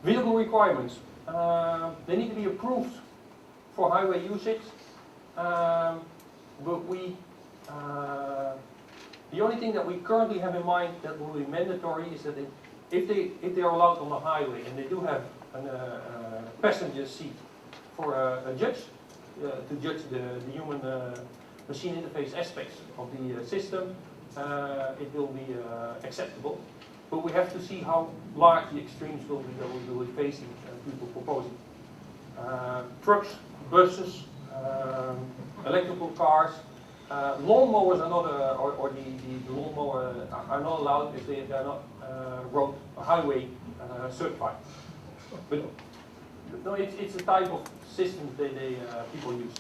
Vehicle requirements. They need to be approved for highway usage, but the only thing that we currently have in mind that will be mandatory is that if they are allowed on the highway and they do have a passenger seat for a judge to judge the human machine interface aspects of the system, it will be acceptable. But we have to see how large the extremes will be that we will be facing, people proposing. Trucks, buses, electrical cars, lawnmowers are not, or the lawnmower are not allowed if they are not road or highway certified. But no, it's a type of system that people use.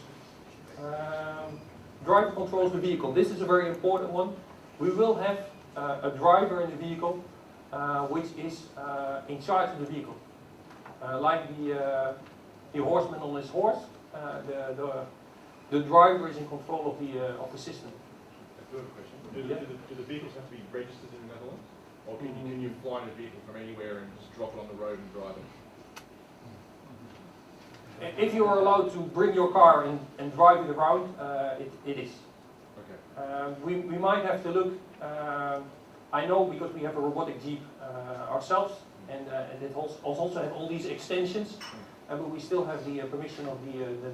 Driver controls the vehicle. This is a very important one. We will have a driver in the vehicle which is in charge of the vehicle. Like the horseman on his horse, the driver is in control of the system. I have a question. Do the vehicles have to be registered in the Netherlands? Or can you fly in a vehicle from anywhere and just drop it on the road and drive it? If you are allowed to bring your car and drive it around, it is. Okay. We might have to look, I know because we have a robotic Jeep ourselves, and it also have all these extensions, but we still have the permission of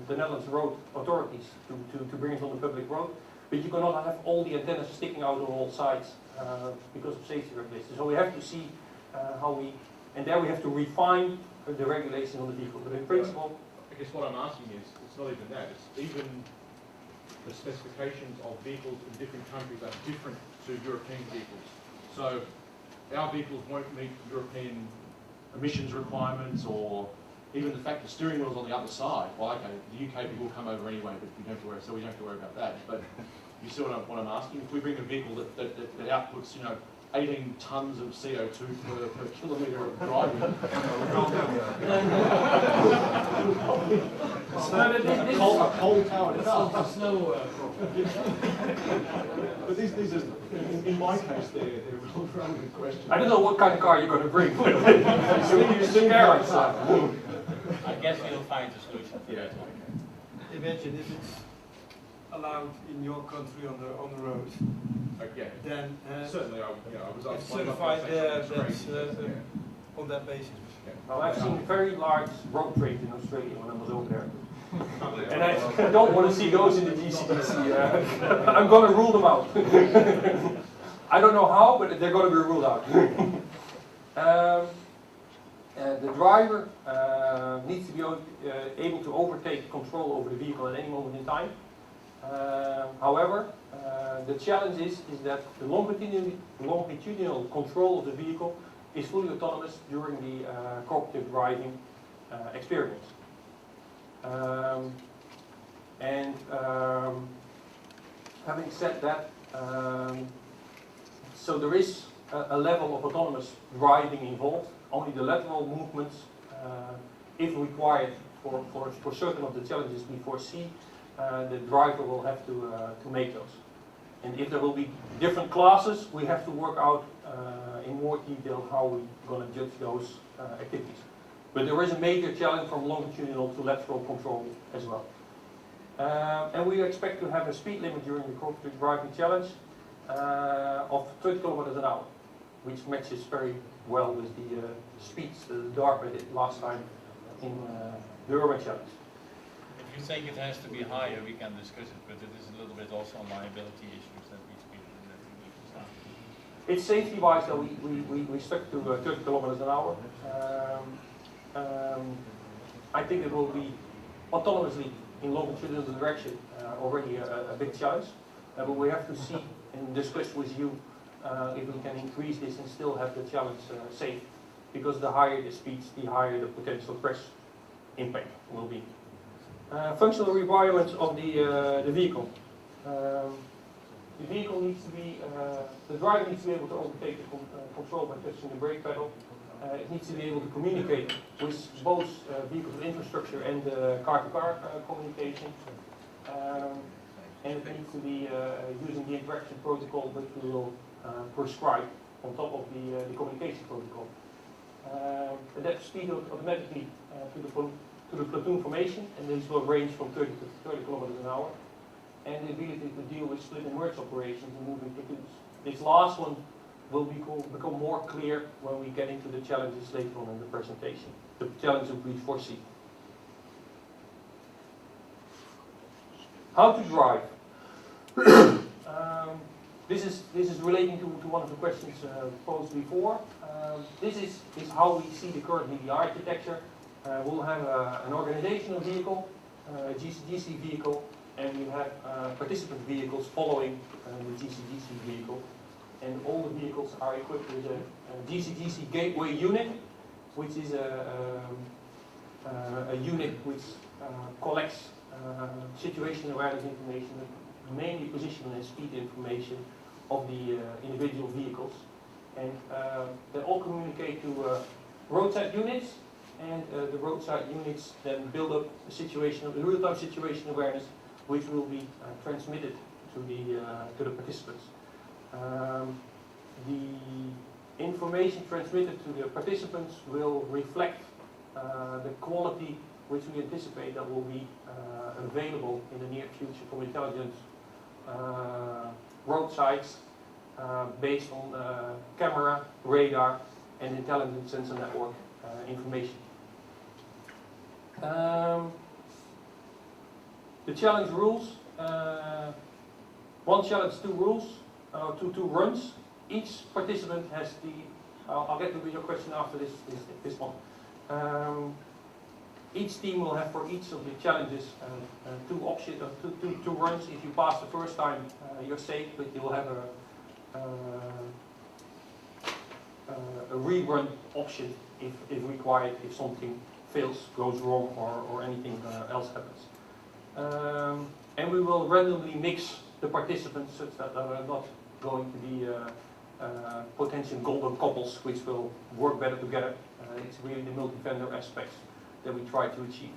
the Netherlands road authorities to bring it on the public road. But you cannot have all the antennas sticking out on all sides because of safety regulations. So we have to see how and there we have to refine the regulation on the vehicle. But in principle, I guess what I'm asking is, it's not even that, it's even the specifications of vehicles in different countries are different to European vehicles. So our vehicles won't meet European emissions requirements, or even the fact the steering wheel's on the other side. Well, okay, the UK people will come over anyway, but we don't have to worry, so we don't have to worry about that. But you see what I'm asking? If we bring a vehicle that outputs, 18 tons of CO2 per kilometre of driving. A coal tower itself. Snow. But these are, in my case, they're relevant questions. I don't know what kind of car you're going to bring. You scare us. I guess we'll find a solution for that. Imagine if it's allowed in your country on the road. Okay. Then certainly, I was it's certified there. That's on that basis. Yeah. Well, I've seen very large road trade in Australia when I was over there. And I don't want to see those in the GCDC. I'm going to rule them out. I don't know how, but they're going to be ruled out. The driver needs to be able to overtake control over the vehicle at any moment in time. However, the challenge is that the longitudinal control of the vehicle is fully autonomous during the cooperative driving experience. Having said that, so there is a level of autonomous driving involved. Only the lateral movements, if required for certain of the challenges we foresee, the driver will have to make those. And if there will be different classes, we have to work out in more detail how we're going to judge those activities. But there is a major challenge from longitudinal to lateral control as well. And we expect to have a speed limit during the cooperative driving challenge of 30 kilometers an hour, which matches very well with the speeds that DARPA did last time in the urban challenge. If you think it has to be higher, we can discuss it, but it is a little bit also on liability issues that we need to start. It's safety-wise that we stuck to 30 kilometers an hour. I think it will be autonomously in longitudinal direction already a big challenge, but we have to see and discuss with you if we can increase this and still have the challenge safe, because the higher the speeds, the higher the potential crash impact will be. Functional requirements of the vehicle. The vehicle needs to be, the driver needs to be able to overtake the control by touching the brake pedal. It needs to be able to communicate with both vehicle infrastructure and car-to-car communication. And it needs to be using the interaction protocol that we will prescribe on top of the communication protocol. adapt speed automatically to the platoon formation, and these will range from 30 to 30 kilometers an hour, and the ability to deal with split and merge operations and moving platoons. This last one will become more clear when we get into the challenges later on in the presentation, the challenges we foresee. How to drive. This is relating to one of the questions posed before. This is how we see currently the architecture. We'll have an organizational vehicle, a gcdc vehicle, and we have participant vehicles following the gcdc vehicle. And all the vehicles are equipped with a gcdc gateway unit, which is a unit which collects situation awareness information, mainly position and speed information of the individual vehicles. And they all communicate to roadside units, and the roadside units then build up the real-time situation awareness, which will be transmitted to the participants. The information transmitted to the participants will reflect the quality which we anticipate that will be available in the near future from intelligence roadsides based on camera, radar, and intelligent sensor network information. The challenge rules. One challenge, two rules, two runs. Each participant has the. I'll get to your question after this one. Each team will have for each of the challenges two options, two runs. If you pass the first time, you're safe, but you will have a rerun option if required, if something fails, goes wrong, or anything else happens. And we will randomly mix the participants such that there are not going to be potential golden couples which will work better together. It's really the multi-vendor aspects that we try to achieve.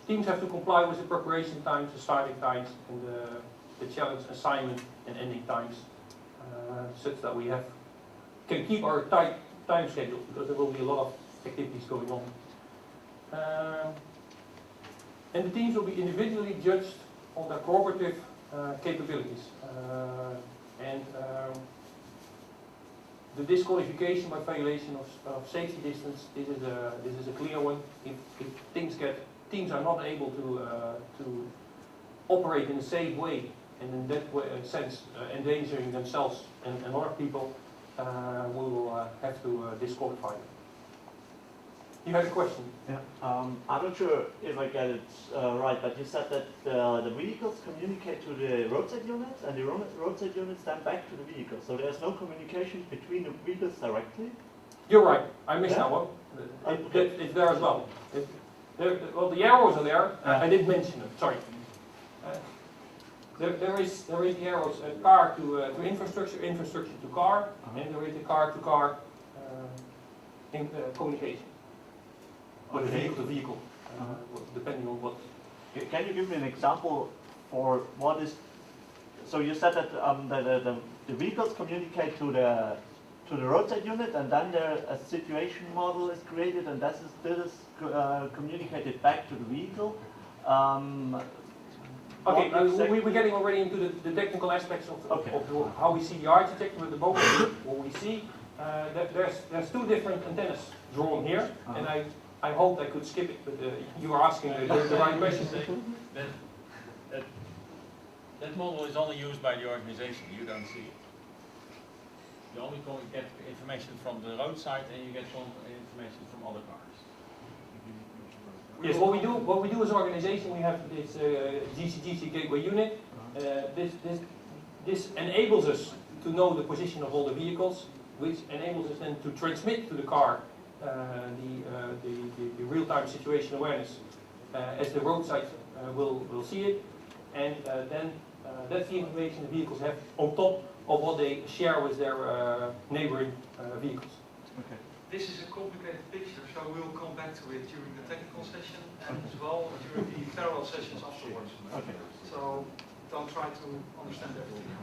Teams have to comply with the preparation times, the starting times, and the challenge assignment and ending times, such that we can keep our tight time schedule, because there will be a lot of activities going on. And the teams will be individually judged on their cooperative capabilities. The disqualification by violation of safety distance, this is a clear one. If teams are not able to operate in a safe way, and in that sense endangering themselves and other people, we will have to disqualify them. You had a question? Yeah. I'm not sure if I get it right, but you said that the vehicles communicate to the roadside units, and the roadside units then back to the vehicles. So there's no communication between the vehicles directly? You're right. I missed that one. It's there as well. Well, the arrows are there. I didn't mention them. Sorry. There is the arrows, car to infrastructure, infrastructure to car, and there is a car to car communication. Or the vehicle to vehicle, depending on what. Can you give me an example for what is? So you said that the vehicles communicate to the roadside unit, and then a situation model is created, and this is communicated back to the vehicle. Okay, we're getting already into the technical aspects of how we see the architecture at the moment. What we see, there's two different antennas drawn here, and I hoped I could skip it, but you are asking the right question. That model is only used by the organization, you don't see it. You only get information from the roadside, and you get some information from other cars. Yes, what we do as an organization, we have this gcdc gateway unit. This enables us to know the position of all the vehicles, which enables us then to transmit to the car the real-time situation awareness as the roadside will see it, and then that's the information the vehicles have on top of what they share with their neighboring vehicles. Okay. This is a complicated picture, so we will come back to it during the technical session and as well during the parallel sessions afterwards. Okay. So don't try to understand everything.